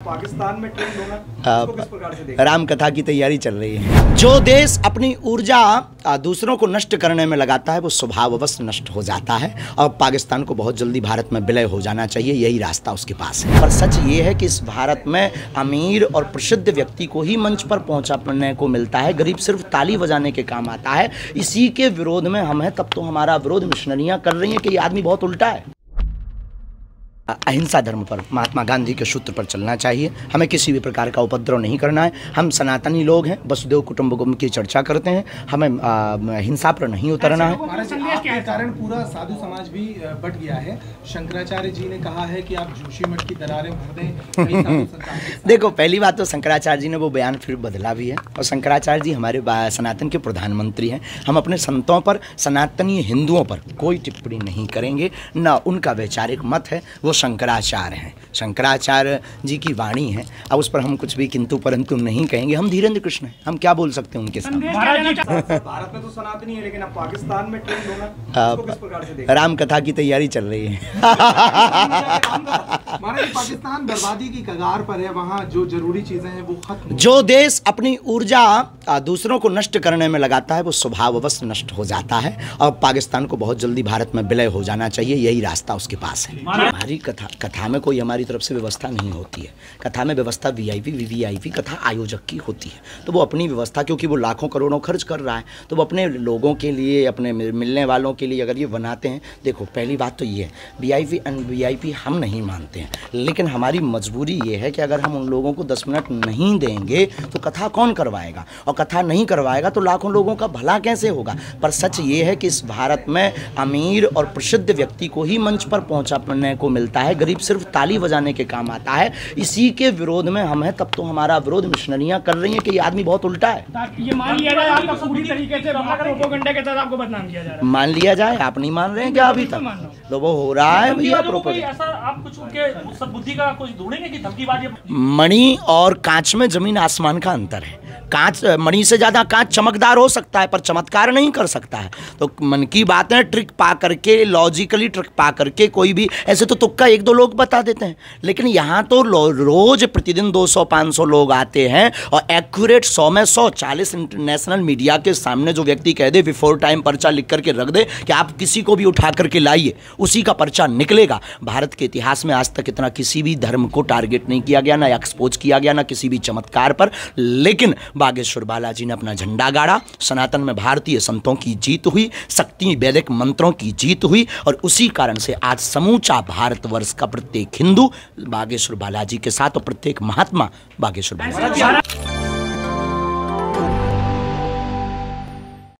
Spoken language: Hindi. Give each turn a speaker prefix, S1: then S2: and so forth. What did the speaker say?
S1: पाकिस्तान में ट्रेंड होना, इसको किस प्रकार से देखते हैं?
S2: राम कथा की तैयारी चल रही है। जो देश अपनी ऊर्जा दूसरों को नष्ट करने में लगाता है वो स्वभाववश नष्ट हो जाता है, और पाकिस्तान को बहुत जल्दी भारत में विलय हो जाना चाहिए, यही रास्ता उसके पास है। पर सच ये है कि इस भारत में अमीर और प्रसिद्ध व्यक्ति को ही मंच पर पहुंचने को मिलता है, गरीब सिर्फ ताली बजाने के काम आता है। इसी के विरोध में हम हैं। तब तो हमारा विरोध मिशनरियां कर रही हैं कि ये आदमी बहुत उल्टा है। अहिंसा धर्म पर, महात्मा गांधी के सूत्र पर चलना चाहिए। हमें किसी भी प्रकार का उपद्रव नहीं करना है। हम सनातनी लोग हैं, वसुदेव कुटुंबकम की चर्चा करते हैं। हमें हिंसा पर नहीं उतरना है।
S1: आपके कारण पूरा साधु समाज भी बट गया है। शंकराचार्य जी ने कहा है कि आप जोशी मठ की दरारें भर दें।
S2: देखो, पहली बात तो शंकराचार्य जी ने वो बयान फिर बदला भी है, और शंकराचार्य जी हमारे सनातन के प्रधानमंत्री हैं। हम अपने संतों पर, सनातनी हिंदुओं पर कोई टिप्पणी नहीं करेंगे, ना उनका वैचारिक मत है। वो शंकराचार्य हैं, शंकराचार्य जी की वाणी है। अब उस पर हम कुछ भी किंतु परंतु नहीं कहेंगे। हम धीरेन्द्र कृष्ण हैं, हम क्या बोल सकते हैं उनके सामने।
S1: भारत में तो सनातनी है, लेकिन अब पाकिस्तान में ट्रेंड होना, इसको किस प्रकार से देखते हैं?
S2: राम कथा की तैयारी चल रही है।
S1: पाकिस्तान बर्बादी की कगार पर है, वहाँ जो जरूरी चीजें हैं वो खत्म।
S2: जो देश अपनी ऊर्जा दूसरों को नष्ट करने में लगाता है वो स्वभाववश नष्ट हो जाता है, और पाकिस्तान को बहुत जल्दी भारत में विलय हो जाना चाहिए, यही रास्ता उसके पास है। हमारी कथा में कोई हमारी तरफ से व्यवस्था नहीं होती है। कथा में व्यवस्था वीआईपी वीवीआईपी कथा आयोजक की होती है। तो वो अपनी व्यवस्था, क्योंकि वो लाखों करोड़ों खर्च कर रहा है, तो वो अपने लोगों के लिए, अपने मिलने वालों के लिए अगर ये बनाते हैं। देखो, पहली बात तो ये है, वीआईपी एंड वीआईपी हम नहीं मानते हैं, लेकिन हमारी मजबूरी ये है कि अगर हम उन लोगों को 10 मिनट नहीं देंगे तो कथा कौन करवाएगा, और कथा नहीं करवाएगा तो लाखों लोगों का भला कैसे होगा। पर सच ये है कि इस भारत में अमीर और प्रसिद्ध व्यक्ति को ही मंच पर पहुंचने को मिलता है, गरीब सिर्फ ताली बजाने के काम आता है। इसी के विरोध में हम हैं। तब तो हमारा विरोध मिशनरियां कर रही हैं कि ये आदमी बहुत उल्टा है।
S3: ये मान लिया जाए आपका पूरी तरीके से प्रोपेगेंडा के तहत आपको बदनाम किया जा रहा है।
S2: मान लिया जाए, आप नहीं मान रहे हैं क्या अभी तक? तो वो हो रहा है भैया प्रोपेगेंडा।
S3: ऐसा आप कुछ उनके सद्बुद्धि का कुछ ढूंढेंगे कि धमकीबाजी?
S2: मणि और कांच में जमीन आसमान का अंतर है। कांच, मणि से ज़्यादा कांच चमकदार हो सकता है पर चमत्कार नहीं कर सकता है। तो मन की बात है, ट्रिक पा करके, लॉजिकली ट्रिक पा करके कोई भी, ऐसे तो तुक्का 1-2 लोग बता देते हैं, लेकिन यहाँ तो रोज प्रतिदिन 200-500 लोग आते हैं, और एक्यूरेट 100 में 140 इंटरनेशनल मीडिया के सामने जो व्यक्ति कह दे बिफोर टाइम पर्चा लिख करके रख दे कि आप किसी को भी उठा करके लाइए, उसी का पर्चा निकलेगा। भारत के इतिहास में आज तक इतना किसी भी धर्म को टारगेट नहीं किया गया, ना एक्सपोज किया गया, ना किसी भी चमत्कार पर। लेकिन बागेश्वर बालाजी ने अपना झंडा गाड़ा, सनातन में भारतीय संतों की जीत हुई, शक्ति वैदिक मंत्रों की जीत हुई, और उसी कारण से आज समूचा भारतवर्ष का प्रत्येक हिंदू बागेश्वर बालाजी के साथ, और प्रत्येक महात्मा बागेश्वर बालाजी।